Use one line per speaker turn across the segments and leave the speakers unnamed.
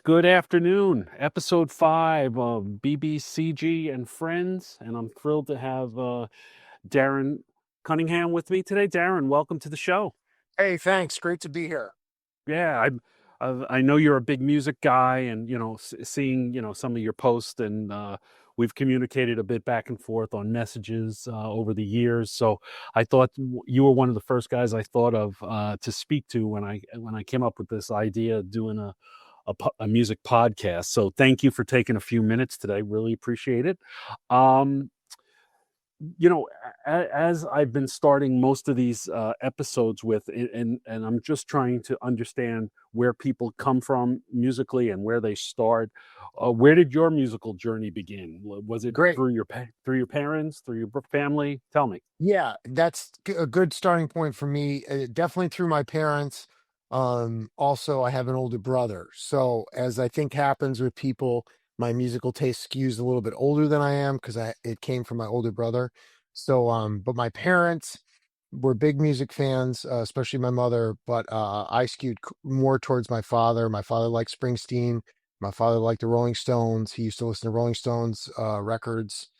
Good afternoon. Episode 5 of BBCG and Friends, and I'm thrilled to have Darren Cunningham with me today. Darren, welcome to the show.
Hey, thanks. Great to be here.
Yeah, I know you're a big music guy, and seeing some of your posts, and we've communicated a bit back and forth on messages over the years. So I thought you were one of the first guys I thought of to speak to when I came up with this idea of doing a music podcast. So thank you for taking a few minutes today. Really appreciate it. Um, as I've been starting most of these episodes with, and I'm just trying to understand where people come from musically and where they start. Where did your musical journey begin? Was it
Great.
through through your parents, through your family? Tell me.
Yeah, that's a good starting point for me. Definitely through my parents. Also, I have an older brother. So, as I think happens with people, my musical taste skews a little bit older than I am because it came from my older brother. So, but my parents were big music fans, especially my mother. But I skewed more towards my father. My father liked Springsteen. My father liked the Rolling Stones. He used to listen to Rolling Stones records.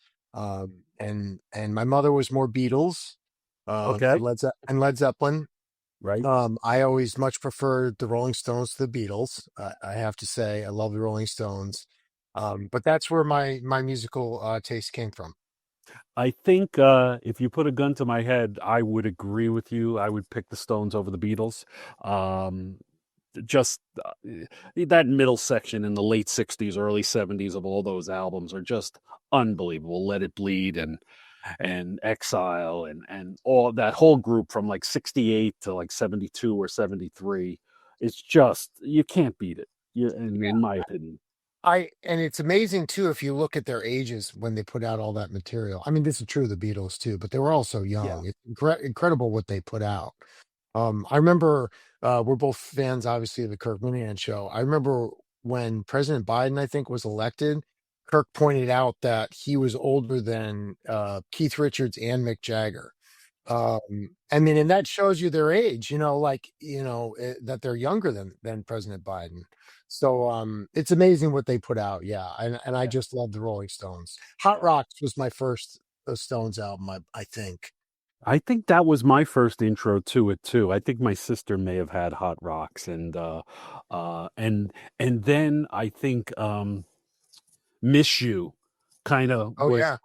And my mother was more Beatles,
Okay.
And Led Zeppelin.
Right.
I always much preferred the Rolling Stones to the Beatles. I have to say, I love the Rolling Stones. But that's where my musical taste came from.
I think if you put a gun to my head, I would agree with you. I would pick the Stones over the Beatles. Um, just that middle section in the late 60s, early 70s of all those albums are just unbelievable. Let It Bleed and Exile and all that whole group from like 68 to like 72 or 73. It's just, you can't beat it. In my opinion.
And it's amazing too if you look at their ages when they put out all that material. I mean, this is true of the Beatles too, but they were all so
Yeah.
young. It's incredible what they put out. I remember we're both fans, obviously, of the Kirk Minihane show. I remember when President Biden, I think, was elected, Kirk pointed out that he was older than Keith Richards and Mick Jagger. I mean, and that shows you their age, that they're younger than President Biden. So it's amazing what they put out. Yeah. And I just love the Rolling Stones. Hot Rocks was my first Stones album, I think.
I think that was my first intro to it too. I think my sister may have had Hot Rocks uh and and then I think Miss You kind of
Oh,
was
yeah.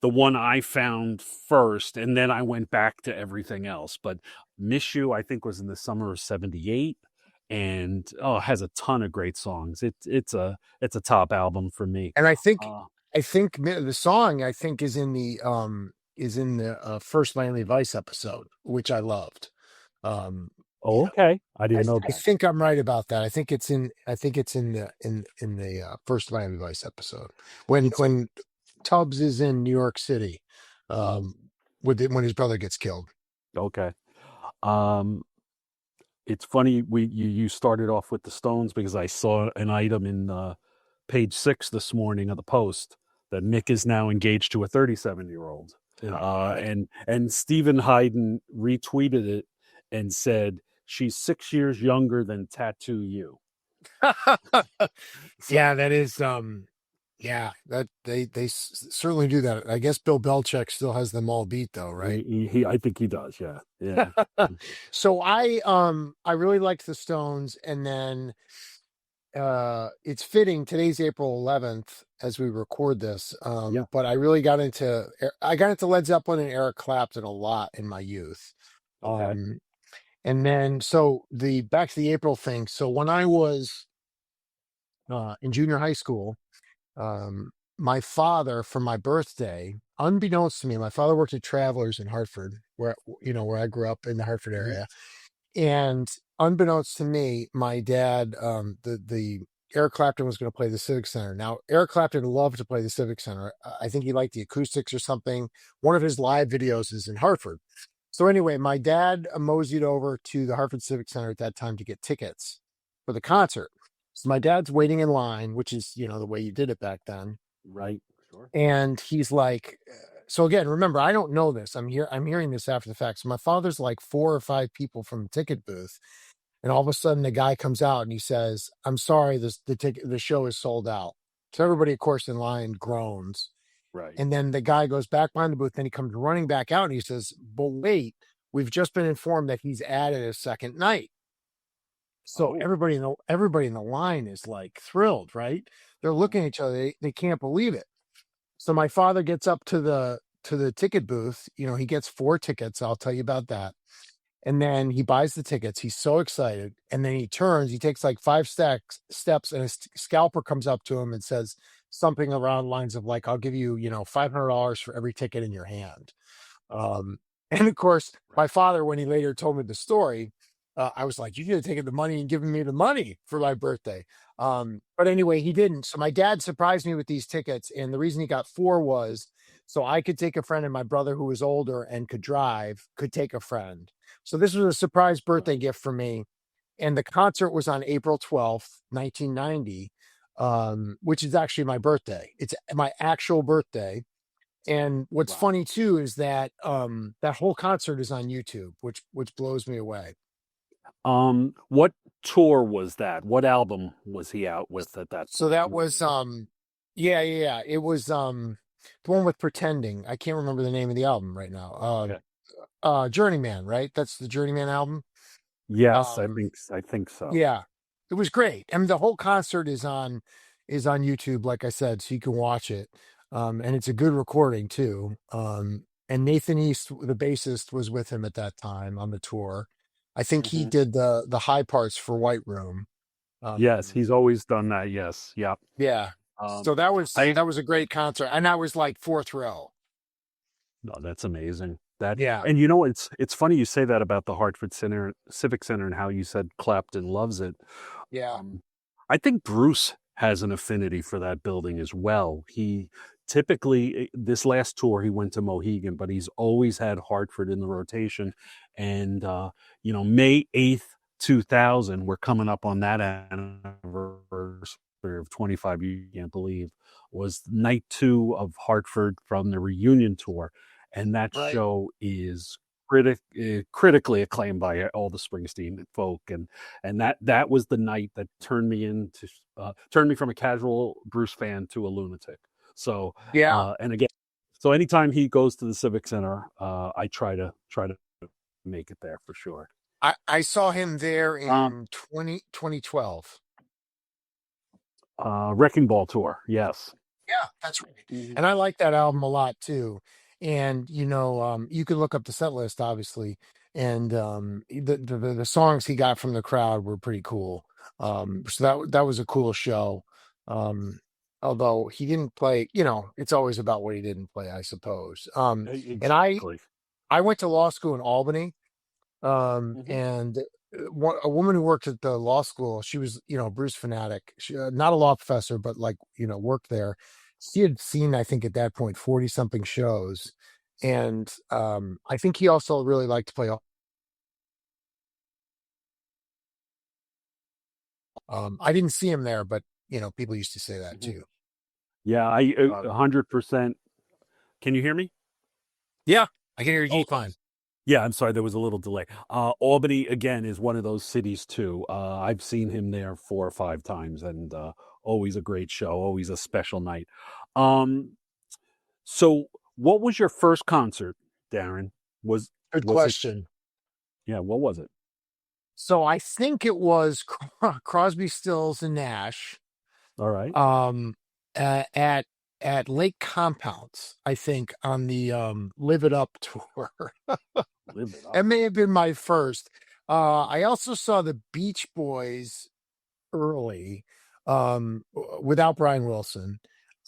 the one I found first, and then I went back to everything else. But Miss You, I think, was in the summer of '78, and has a ton of great songs. It's a top album for me.
And
Uh,
I think the song, I think, is in the first Miami Vice episode, which I loved. Um, you
oh,
know,
okay, I didn't know
I
that.
think I'm right about that. I think it's in the first Miami Vice episode when Tubbs is in New York City, um, when his brother gets killed.
Okay. Um, it's funny you started off with the Stones because I saw an item in page 6 this morning of the Post that Mick is now engaged to a 37-year-old.
All right.
And Stephen Hayden retweeted it and said she's 6 years younger than Tattoo You. So
Yeah, that is yeah, that they certainly do that. I guess Bill Belichick still has them all beat though, right?
I think he does. Yeah, yeah,
So I really liked the Stones, and then it's fitting today's April 11th as we record this.
yeah.
But I got into Led Zeppelin and Eric Clapton a lot in my youth.
Okay.
Um and then so the back to the April thing. So when I was in junior high school, my father, for my birthday, unbeknownst to me, my father worked at Travelers in Hartford, where I grew up in the Hartford
Mhm.
area. And unbeknownst to me, my dad, the Eric Clapton was going to play the Civic Center. Now, Eric Clapton loved to play the Civic Center. I think he liked the acoustics or something. One of his live videos is in Hartford. So anyway, my dad moseyed over to the Hartford Civic Center at that time to get tickets for the concert. So my dad's waiting in line, which is, the way you did it back then.
Right. Sure.
And he's like, so again, remember, I don't know this. I'm hearing this after the fact. So my father's like 4 or 5 people from the ticket booth. And all of a sudden, the guy comes out and he says, "I'm sorry, the show is sold out." So everybody, of course, in line groans.
Right.
And then the guy goes back behind the booth. Then he comes running back out and he says, "But wait, we've just been informed that he's added a second night." So
Oh,
everybody in the line is like thrilled, right? They're looking at each other. They can't believe it. So my father gets up to the ticket booth. He gets 4 tickets. I'll tell you about that. And then he buys the tickets. He's so excited. And then he turns, he takes like 5 steps, and a scalper comes up to him and says something around lines of like, "I'll give you, $500 for every ticket in your hand." Um, and of course, my
right.
father, when he later told me the story, I was like, "You could have taken the money and given me the money for my birthday." But anyway, he didn't. So my dad surprised me with these tickets. And the reason he got 4 was so I could take a friend, and my brother, who was older and could drive, could take a friend. So this was a surprise birthday
Right.
gift for me. And the concert was on April 12th, 1990, which is actually my birthday. It's my actual birthday. And what's
Wow.
funny too is that that whole concert is on YouTube, which blows me away.
What tour was that? What album was he out with at that
So
point?
that was yeah. It was the one with Pretending. I can't remember the name of the album right now.
Okay.
Journeyman, right? That's the Journeyman album.
Yes,
Um
I think so.
yeah. It was great. I mean, the whole concert is on YouTube, like I said, so you can watch it. And it's a good recording too. And Nathan East, the bassist, was with him at that time on the tour. I think he
Hmm.
did the high parts for White Room.
Yes,
Um,
he's always done that. Yes. Yep.
yeah.
Um,
So that was
I
that was a great concert, and I was like fourth row.
No, that's amazing. That
Yeah,
and it's funny you say that about the Hartford Center Civic Center and how you said Clapton loves it.
yeah,
Um, I think Bruce has an affinity for that building as well. He typically this last tour he went to Mohegan, but he's always had Hartford in the rotation. And May 8th, 2000, we're coming up on that anniversary of 25 years, you can't believe, was night 2 of Hartford from the reunion tour, and that
right.
show is critically acclaimed by all the Springsteen folk, and that was the night that turned me from a casual Bruce fan to a lunatic. So
Yeah,
and again, so anytime he goes to the Civic Center, I try to make it there for sure.
I saw him there
Um,
in 2012.
Wrecking Ball tour, yes.
Yeah, that's right.
Mhm.
And I like that album a lot too. And you can look up the set list, obviously, and the songs he got from the crowd were pretty cool. So that was a cool show. Um, Although he didn't play, it's always about what he didn't play, I suppose. And
Exactly.
I went to law school in Albany,
Hmm.
and a woman who worked at the law school, she was, a Bruce fanatic. She, not a law professor, but like, worked there. She had seen, I think at that point, 40 something shows. And I think he also really liked to play. I didn't see him there, but, people used to say that
Hmm.
too.
Yeah, I
Um,
100%. Can you hear me?
yeah, I can hear you
Oh,
fine.
yeah, I'm sorry, there was a little delay. Albany again is one of those cities too. I've seen him there 4 or 5 times, and always a great show, always a special night. Um, so what was your first concert, Darren? Was
Good
was it?
question.
Yeah, what was it?
So I think it was Crosby, Stills, and Nash.
All right,
um at Lake Compounds, I think, on the Live It Up tour.
live it
It
up.
may have been my first. I also saw the Beach Boys early, without Brian Wilson.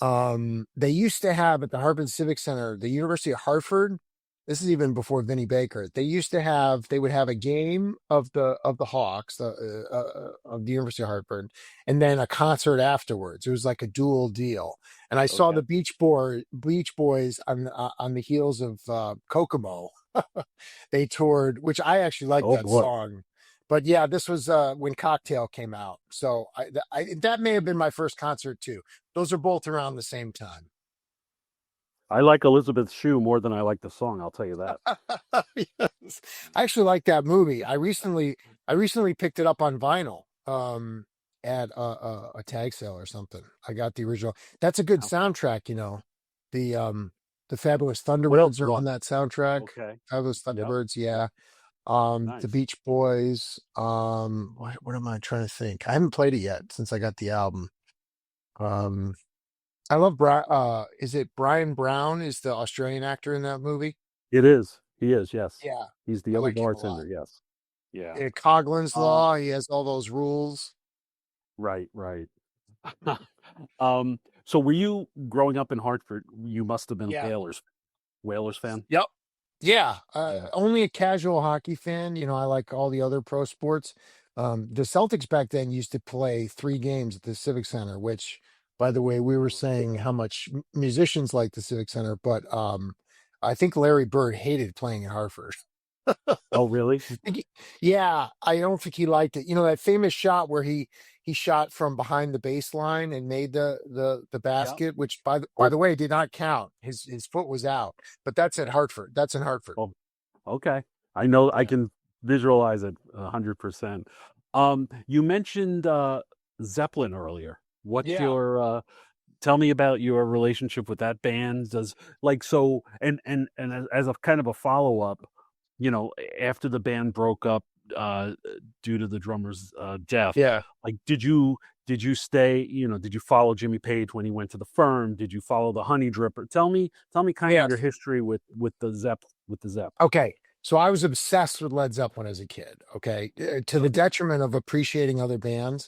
They used to have at the Harvard Civic Center, the University of Hartford. This is even before Vinnie Baker. They would have a game of the Hawks, of the University of Hartford, and then a concert afterwards. It was like a dual deal. And I saw
Okay.
the Beach Boys on the heels of Kokomo. They toured, which I actually like
Oh
that
boy,
song. But yeah, this was when Cocktail came out. So that may have been my first concert too. Those are both around the same time.
I like Elizabeth Shue more than I like the song. I'll tell you that.
Yes. I actually like that movie. I recently I recently picked it up on vinyl at a tag sale or something. I got the original. That's a good
Oh,
soundtrack, you know. The Fabulous
what else
Thunderbirds are
is
on
on?
that soundtrack.
Okay.
Fabulous
Yep.
Thunderbirds, yeah. The
Nice.
Beach Boys. What am I trying to think? I haven't played it yet since I got the album. Um, I love is it Brian Brown is the Australian actor in that movie?
It is. He is. Yes.
Yeah,
He's the
I
other
like him a lot.
bartender. Yes. Yeah.
Coglin's
Um.
Law, he has all those rules.
Right. Right. So were you growing up in Hartford? You must have been a
Yeah.
Whalers fan.
Yep. Yeah.
Yeah.
Only a casual hockey fan. You know, I like all the other pro sports. The Celtics back then used to play 3 games at the Civic Center, which, by the way, we were saying how much musicians like the Civic Center, but I think Larry Bird hated playing at Hartford.
Oh, really?
Yeah, I don't think he liked it. You know that famous shot where he shot from behind the baseline and made the
Yeah.
basket, which by
Oh.
the way did not count. His foot was out, but that's at Hartford. That's in Hartford.
Oh. Okay. I know. I
Yeah,
can visualize it 100%. You mentioned Zeppelin earlier. What's
yeah,
your tell me about your relationship with that band? Does like so and as a kind of a follow up, after the band broke up uh due to the drummer's death,
yeah,
like did you stay, did you follow Jimmy Page when he went to the Firm? Did you follow the Honey Dripper? Tell me kind of your
yes.
history with the Zepp.
Okay. So I was obsessed with Led Zeppelin as a kid, okay, to the
Okay.
detriment of appreciating other bands.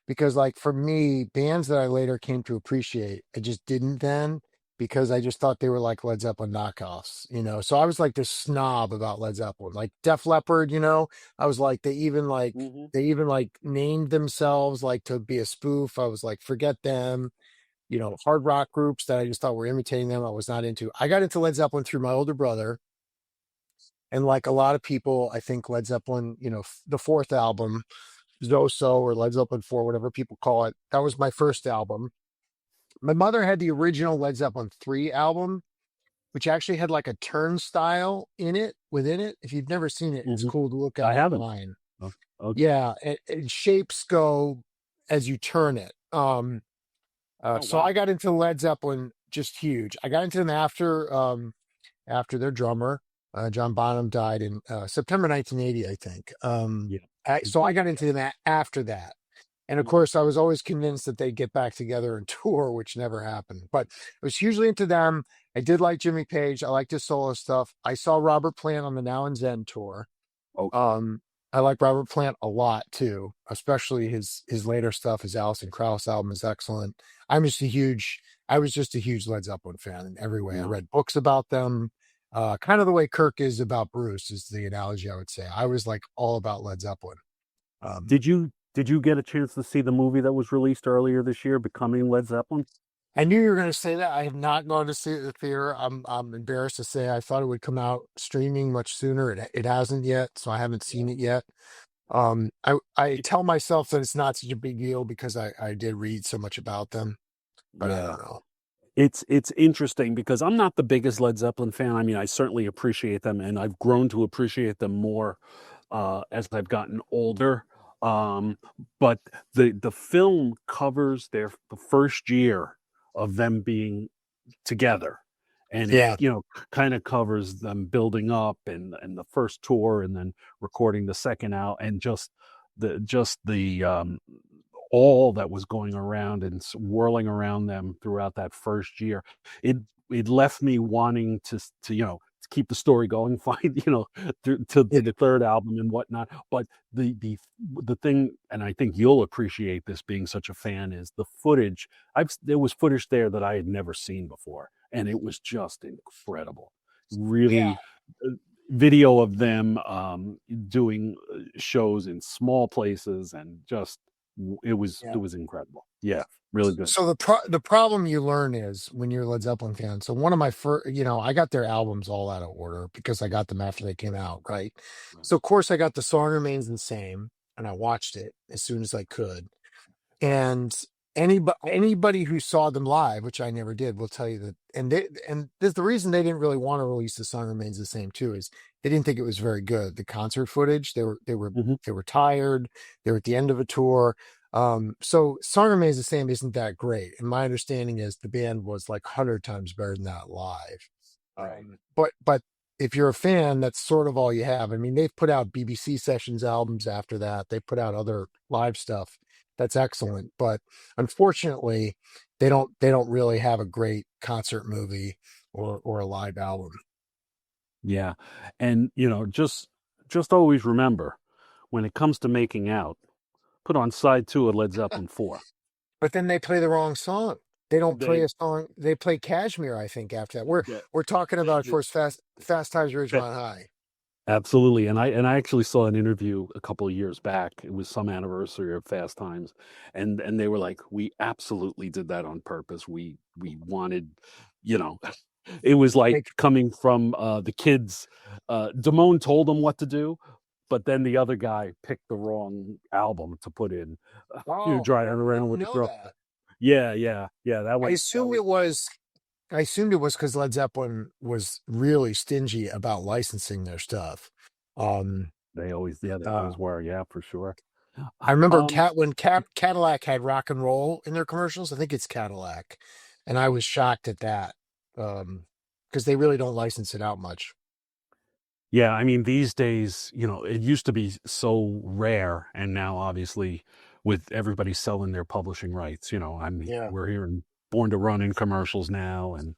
Because, like, for me, bands that I later came to appreciate, I just didn't then because I just thought they were like Led Zeppelin knockoffs, you know. So I was like this snob about Led Zeppelin, like Def Leppard, you know. I was like,
Hmm.
they even like named themselves like to be a spoof. I was like, forget them, you know, hard rock groups that I just thought were imitating them. I was not into. I got into Led Zeppelin through my older brother. And like a lot of people, I think Led Zeppelin, you know, the fourth album, Zoso or Led Zeppelin 4, whatever people call it, that was my first album. My mother had the original Led Zeppelin 3 album, which actually had like a turnstile in it, within it. If you've never seen it, it's
Hmm.
cool to look at
I haven't.
online.
Oh, okay.
Yeah, and shapes go as you turn it.
Oh,
So I
wow.
got into Led Zeppelin just huge. I got into them after their drummer, John Bonham, died in September 1980, I think.
Yeah.
So
Hmm.
I got into them after that. And of
Hmm.
course, I was always convinced that they'd get back together and tour, which never happened. But I was hugely into them. I did like Jimmy Page. I liked his solo stuff. I saw Robert Plant on the Now and Zen tour.
Okay.
Um, I like Robert Plant a lot too, especially his later stuff. His Alison Krauss album is excellent. I was just a huge Led Zeppelin fan in every way. I
Yeah.
read books about them. Kind of the way Kirk is about Bruce is the analogy I would say. I was like all about Led Zeppelin. Um,
Did you get a chance to see the movie that was released earlier this year, Becoming Led Zeppelin?
I knew you were going to say that. I have not gone to see it at the theater. I'm embarrassed to say I thought it would come out streaming much sooner. It hasn't yet, so I haven't
Yeah.
seen it yet. I
It-
tell myself that it's not such a big deal because I did read so much about them, but I
yeah.
don't know.
It's interesting because I'm not the biggest Led Zeppelin fan. I mean, I certainly appreciate them, and I've grown to appreciate them more as I've gotten older. Um, but the film covers the first year of them being together, and it
Yeah,
kind of covers them building up and the first tour, and then recording the second out, and just the all that was going around and swirling around them throughout that first year. It left me wanting to keep the story going, find to
it,
the third album and whatnot. But the thing, and I think you'll appreciate this being such a fan, is the footage. There was footage there that I had never seen before, and it was just incredible.
yeah,
Really, uh, video of them doing shows in small places, and just it
yeah.
was incredible. Yeah, really good.
So the problem you learn is when you're a Led Zeppelin fan. So one of my first, you know, I got their albums all out of order because I got them after they came out, right?
Right.
So of course I got The Song Remains the Same, and I watched it as soon as I could. And anybody who saw them live, which I never did, will tell you that. And there's the reason they didn't really want to release "The Song Remains the Same" too, is they didn't think it was very good. The concert footage,
Hmm.
they were tired. They were at the end of a tour. So "Song Remains the Same" isn't that great. And my understanding is the band was like 100 times better than that live.
Right.
But if you're a fan, that's sort of all you have. I mean, they've put out BBC Sessions albums after that. They put out other live stuff that's excellent, but unfortunately, they don't really have a great concert movie or a live album.
Yeah. And, just always remember when it comes to making out, put on side two of Led Zeppelin 4.
But then they play the wrong song. They don't play
They,
a song. They play Kashmir, I think, after that.
the,
We're talking about, of
the,
course, Fast Times at Ridgemont High.
Absolutely, and I actually saw an interview a couple of years back. It was some anniversary of Fast Times, and they were like, "We absolutely did that on purpose. We wanted, you know, it was like
They,
coming from the kids. Damone told them what to do, but then the other guy picked the wrong album to put in. Driving
I
around
didn't
with the
know
girl.
that.
Yeah, yeah, yeah. That
I
went. That
assumed
was.
it was. I assumed it was because Led Zeppelin was really stingy about licensing their stuff. Um,
They
uh,
always were. Yeah, for sure.
I remember
Um,
Cadillac had rock and roll in their commercials. I think it's Cadillac, and I was shocked at that because they really don't license it out much.
Yeah, I mean, these days, it used to be so rare, and now obviously, with everybody selling their publishing rights, I mean,
Yeah.
we're hearing Born to Run in commercials now, and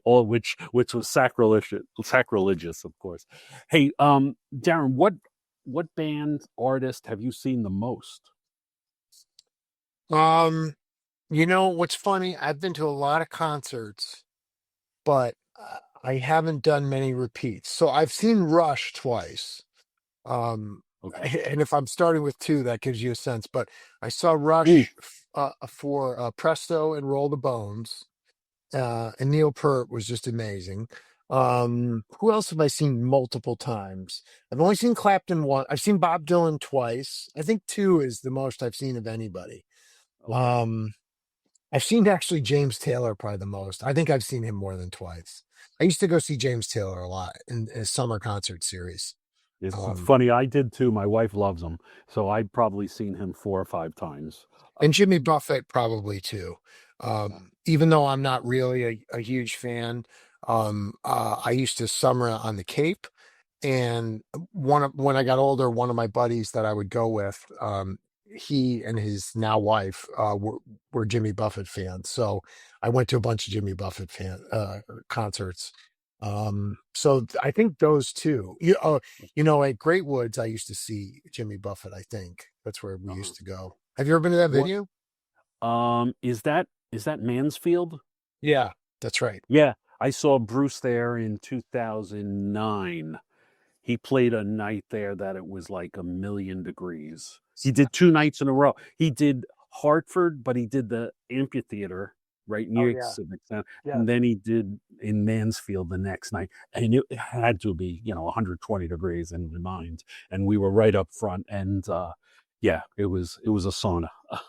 all which was sacrilegious, of course. Hey, Darren, what band artist have you seen the most?
Um, what's funny? I've been to a lot of concerts, but I haven't done many repeats. So I've seen Rush twice. Um,
Okay.
and if I'm starting with two, that gives you a sense. But I saw
Mm.
Rush for Presto and Roll the Bones, and Neil Peart was just amazing. Who else have I seen multiple times? I've only seen Clapton once. I've seen Bob Dylan twice. I think two is the most I've seen of anybody.
Okay.
Um, I've seen actually James Taylor probably the most. I think I've seen him more than twice. I used to go see James Taylor a lot in a summer concert series.
It's
Um,
funny. I did too. My wife loves him, so I've probably seen him 4 or 5 times.
and Jimmy Buffett probably too.
Yeah.
Even though I'm not really a huge fan, I used to summer on the Cape, and when I got older, one of my buddies that I would go with, he and his now wife were Jimmy Buffett fans. So I went to a bunch of Jimmy Buffett concerts. I think those two. At Great Woods, I used to see Jimmy Buffett. I think that's where we
Uh-huh.
used to go. Have you ever been to that
What?
venue?
Is that Mansfield?
Yeah, that's right.
Yeah, I saw Bruce there in 2009. He played a night there that it was like a million degrees. He did 2 nights in a row. He did Hartford, but he did the amphitheater right
Oh
near
yeah,
Civic Center,
yeah.
and then he did in Mansfield the next night, and it had to be 120 degrees in my mind, and we were right up front, and yeah, it was a sauna. um,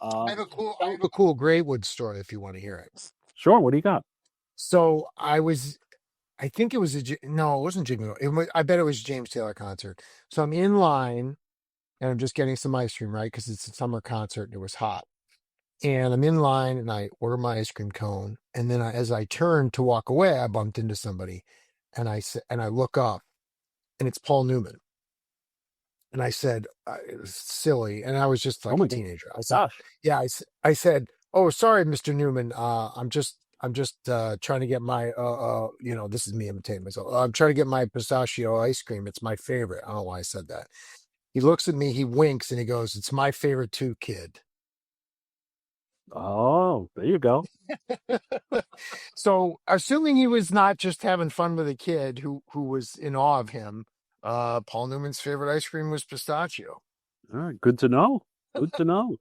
I
so
have a cool Great Woods story if you want to hear it.
sure, what do you got?
So I think it was no, it wasn't Jimmy. I bet it was a James Taylor concert. So I'm in line and I'm just getting some ice cream, right? Because it's a summer concert and it was hot. And I'm in line and I order my ice cream cone. And then as I turned to walk away, I bumped into somebody, and I look up and it's Paul Newman. And I said, it was silly. And I was just
Oh
like a
my
teenager. I said,
gosh.
yeah, I said, oh, sorry, Mr. Newman. I'm just trying to get my, this is me imitating myself. I'm trying to get my pistachio ice cream. It's my favorite. I don't know why I said that. He looks at me, he winks, and he goes, it's my favorite too, kid.
Oh, there you go.
So, assuming he was not just having fun with a kid who was in awe of him, Paul Newman's favorite ice cream was pistachio.
All right, good to know. Good to know.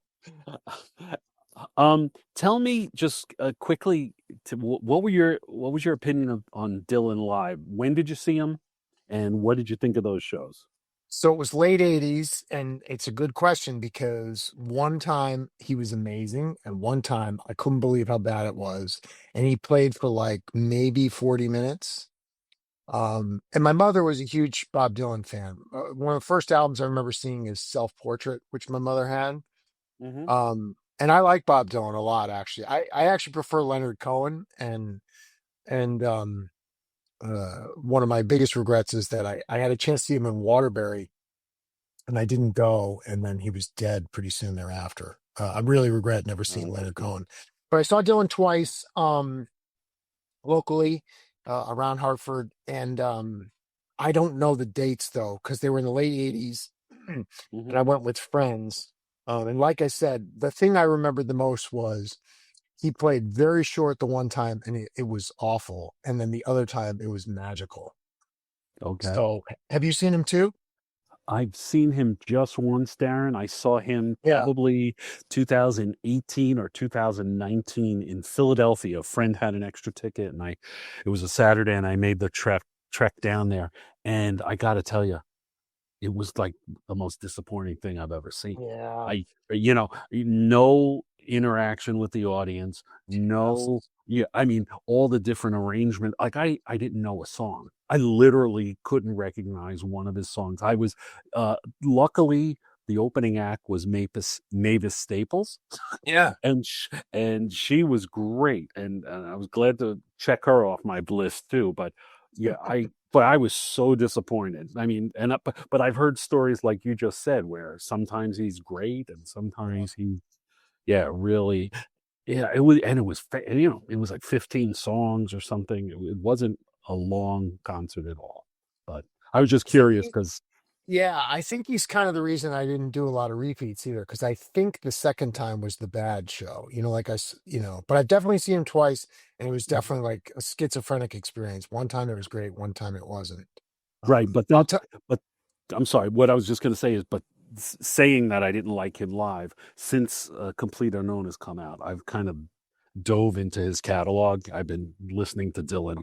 Tell me just quickly, what was your opinion on Dylan live? When did you see him, and what did you think of those shows?
So it was late 80s, and it's a good question because one time he was amazing, and one time I couldn't believe how bad it was. And he played for like maybe 40 minutes. And my mother was a huge Bob Dylan fan. One of the first albums I remember seeing is Self Portrait, which my mother had.
Hmm.
And I like Bob Dylan a lot, actually. I actually prefer Leonard Cohen, and one of my biggest regrets is that I had a chance to see him in Waterbury and I didn't go, and then he was dead pretty soon thereafter. I really regret never seeing Leonard Cohen, but I saw Dylan twice locally around Hartford, and I don't know the dates though because they were in the late '80s, and
Hmm.
I went with friends. And like I said, the thing I remembered the most was he played very short the one time, and it was awful, and then the other time it was magical.
Okay.
So, have you seen him too?
I've seen him just once, Darren. I saw him
Yeah.
probably 2018 or 2019 in Philadelphia. A friend had an extra ticket, and I it was a Saturday, and I made the trek down there. And I got to tell you, it was like the most disappointing thing I've ever seen.
Yeah.
No interaction with the audience,
Yes.
no, yeah, I mean, all the different arrangement. Like I didn't know a song. I literally couldn't recognize one of his songs. I was, luckily, the opening act was Mavis Staples,
Yeah.
and she was great, and I was glad to check her off my list too. But yeah, I was so disappointed. I mean, but I've heard stories like you just said, where sometimes he's great and sometimes he, yeah, really, yeah, it was like 15 songs or something. It wasn't a long concert at all. But I was just curious
See,
because,
yeah, I think he's kind of the reason I didn't do a lot of repeats either, because I think the second time was the bad show. Like but I've definitely seen him twice, and it was definitely like a schizophrenic experience. One time it was great, one time it wasn't.
right, but
I'll
that,
tell.
but I'm sorry. What I was just going to say is, but saying that I didn't like him live, since Complete Unknown has come out, I've kind of dove into his catalog. I've been listening to Dylan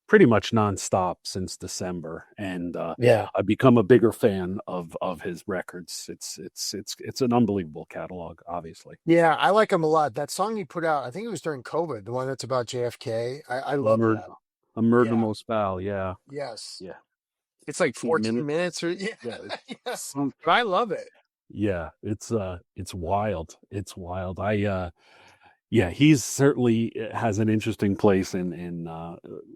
pretty much nonstop since December, and
Yeah.
I've become a bigger fan of his records. It's an unbelievable catalog, obviously.
Yeah, I like him a lot. That song he put out, I think it was during COVID, the one that's about JFK. I
A
love
murder,
that.
a murder
Yeah.
most foul. Yeah,
Yes.
yeah.
It's like 14
Minutes.
minutes or yeah.
Yeah,
Yes.
some,
But I love it.
yeah. It's wild. It's wild. Yeah, he's certainly has an interesting place in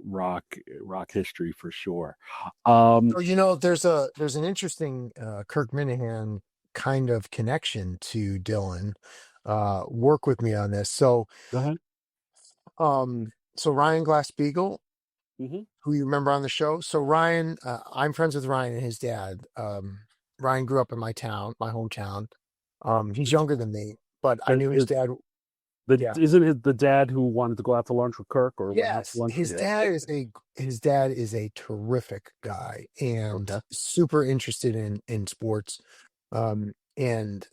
rock rock history for sure. Um,
So, there's an interesting Kirk Minahan kind of connection to Dylan. Work with me on this.
Go ahead.
So Ryan Glass-Steagall,
Hmm.
who you remember on the show. So Ryan, I'm friends with Ryan and his dad. Ryan grew up in my town, my hometown. He's younger than me, but I
That
knew his
is
dad.
the
Yeah.
isn't it the dad who wanted to go out to lunch with Kirk or went out to
Yes,
lunch?
his
Yeah.
dad is a terrific guy and
Okay.
super interested in sports. And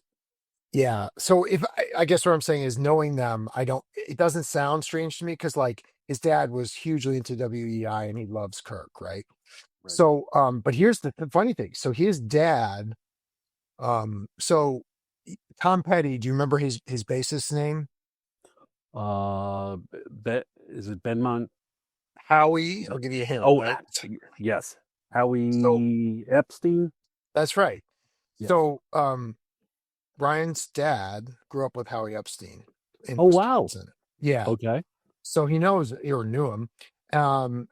yeah, so if I guess what I'm saying is knowing them, it doesn't sound strange to me because like his dad was hugely into WEI and he loves Kirk, right?
Right.
So, but here's the funny thing. So his dad, so Tom Petty, do you remember his bassist's name?
Is it Benmont?
Howie. I'll give you a hint,
Oh,
right?
yes.
So
Howie Epstein.
that's right.
Yeah.
So, Ryan's dad grew up with Howie Epstein in
Oh, wow.
Wisconsin. Yeah.
Okay.
So he knows or knew him. And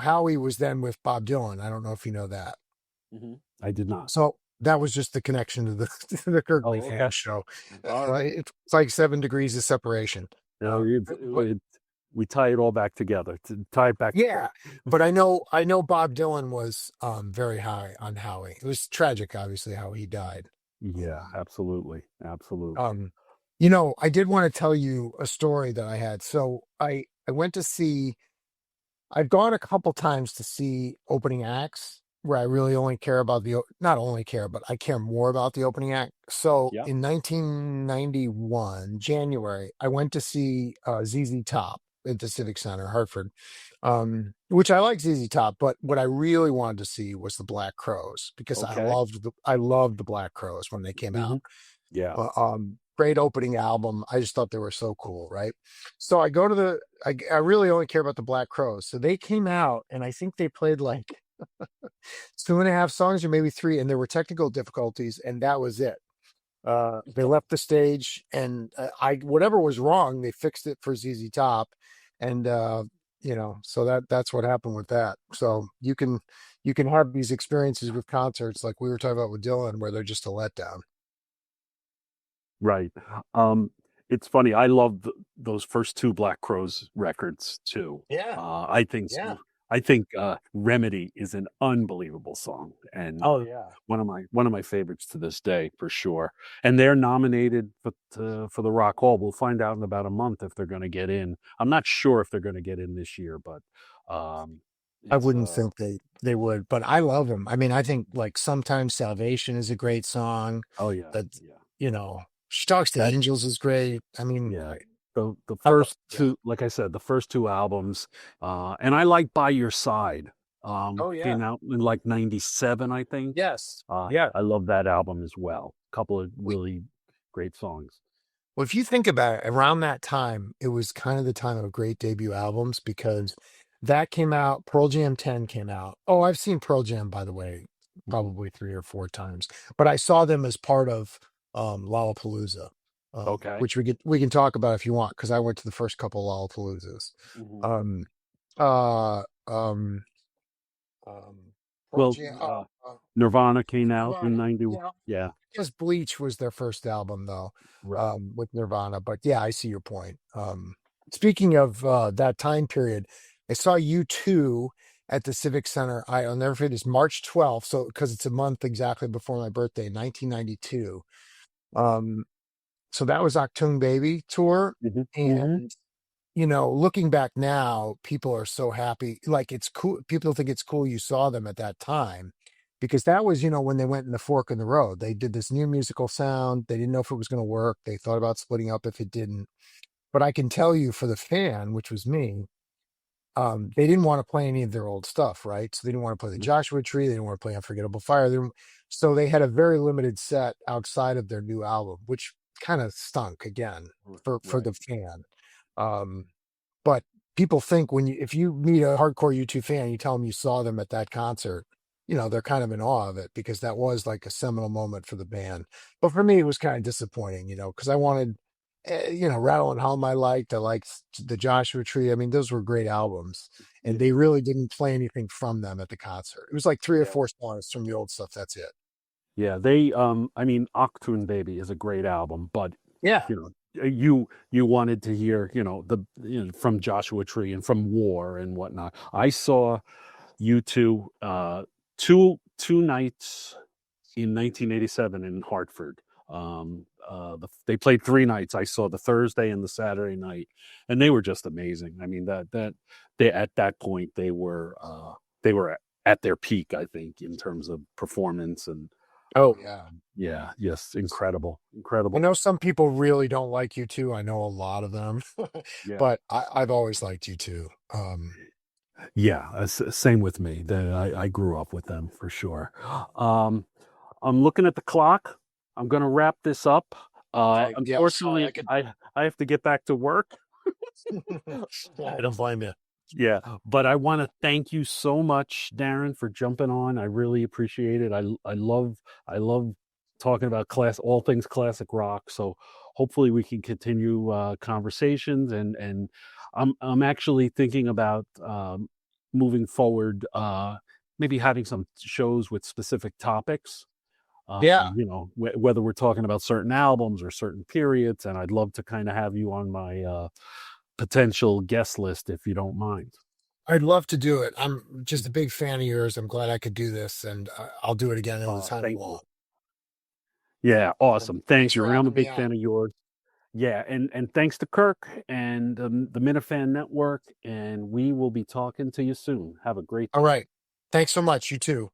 Howie was then with Bob Dylan. I don't know if you know that.
Hmm. I did not.
So that was just the connection to the to the Kirk
Oh, okay.
Minahan show. All right. It's like 7 degrees of separation.
No,
But
we tie it all back together. To tie it back
yeah,
together.
but I know Bob Dylan was very high on Howie. It was tragic, obviously, how he died.
Yeah,
Um,
absolutely, absolutely.
Um, I did want to tell you a story that I had. So I went to see. I've gone a couple times to see opening acts where I really only care about not only care, but I care more about the opening act. So
Yeah.
in 1991 January, I went to see ZZ Top. at the Civic Center, Hartford, which I like ZZ Top, but what I really wanted to see was the Black Crows because
Okay.
I loved the Black Crows when they came
Hmm.
out.
Yeah.
Great opening album. I just thought they were so cool, right? So I go to I really only care about the Black Crows. So they came out, and I think they played like 2.5 songs or maybe three, and there were technical difficulties, and that was it. They left the stage, and I whatever was wrong, they fixed it for ZZ Top, and so that's what happened with that. So you can have these experiences with concerts like we were talking about with Dylan, where they're just a letdown.
Right. Um, it's funny. I love those first two Black Crows records too.
Yeah,
Uh, I think
yeah.
I think Remedy is an unbelievable song and
Oh yeah.
one of my favorites to this day for sure. And they're nominated for the Rock Hall. We'll find out in about a month if they're going to get in. I'm not sure if they're going to get in this year, but um,
I
it's
wouldn't think they would, but I love them. I mean, I think like Sometimes Salvation is a great song.
oh yeah,
That
yeah.
She Talks to
That
Angels is great. I mean,
Yeah. The
I love
first
yeah.
two, like I said, the first two albums, and I like By Your Side.
Oh yeah.
Came out in like '97, I think.
Yes. Yeah.
I love that album as well. Couple of really great songs.
Well, if you think about it, around that time, it was kind of the time of great debut albums because that came out, Pearl Jam 10 came out. Oh, I've seen Pearl Jam, by the way,
Mhm.
probably 3 or 4 times, but I saw them as part of Lollapalooza,
Okay.
which we can talk about if you want, because I went to the first couple of Lollapaloozas.
Hmm.
Um, uh, um, um, Pearl
Well,
Jam,
Nirvana came out in
Nirvana.
'90.
Yeah,
Yeah.
guess Bleach was their first album though,
Right.
with Nirvana. But yeah, I see your point. Speaking of that time period, I saw U2 at the Civic Center. I'll never forget this, March 12th. So because it's a month exactly before my birthday, 1992. Um, so that was Achtung Baby tour.
Hmm. Hmm.
And looking back now, people are so happy. Like it's cool. People think it's cool you saw them at that time because that was, when they went in the fork in the road. They did this new musical sound. They didn't know if it was going to work. They thought about splitting up if it didn't. But I can tell you for the fan, which was me, they didn't want to play any of their old stuff, right? So they didn't want to play the Joshua Tree. They didn't want to play Unforgettable Fire. So they had a very limited set outside of their new album, which kind of stunk again for
Right.
the fan. Um, but people think if you meet a hardcore U2 fan, you tell them you saw them at that concert, they're kind of in awe of it because that was like a seminal moment for the band. But for me, it was kind of disappointing, because I wanted, Rattle and Hum I liked the Joshua Tree. I mean, those were great albums, and
Yeah.
they really didn't play anything from them at the concert. It was like three or
Yeah.
four songs from the old stuff. That's it.
Yeah, they I mean Octoon Baby is a great album, but
Yeah.
you know, you wanted to hear, from Joshua Tree and from War and whatnot. I saw you two two nights in 1987 in Hartford. They played 3 nights. I saw the Thursday and the Saturday night, and they were just amazing. I mean that they at that point they were at their peak, I think, in terms of performance and
Oh yeah.
yeah, yes, incredible,
I
incredible.
know some people really don't like you too. I know a lot of them,
Yeah,
but I've always liked you too.
yeah. Same with me. That I grew up with them for sure. Um, I'm looking at the clock. I'm going to wrap this up.
Yeah, I'm sorry. I
Unfortunately,
could.
I have to get back to work.
I don't blame you.
Yeah, but I want to thank you so much, Darren, for jumping on. I really appreciate it. I love talking about all things classic rock. So hopefully we can continue conversations and I'm actually thinking about moving forward, maybe having some shows with specific topics.
Yeah.
Whether we're talking about certain albums or certain periods, and I'd love to kind of have you on my potential guest list if you don't mind.
I'd love to do it. I'm just a big fan of yours. I'm glad I could do this, and I'll do it again any time you
Thank you.
want.
Yeah,
Well,
awesome.
thanks
Thank you.
for
I'm a
having me
big
on.
fan of yours. Yeah, and thanks to Kirk and the Minifan Network, and we will be talking to you soon. Have a great
All
day.
right. Thanks so much. You too.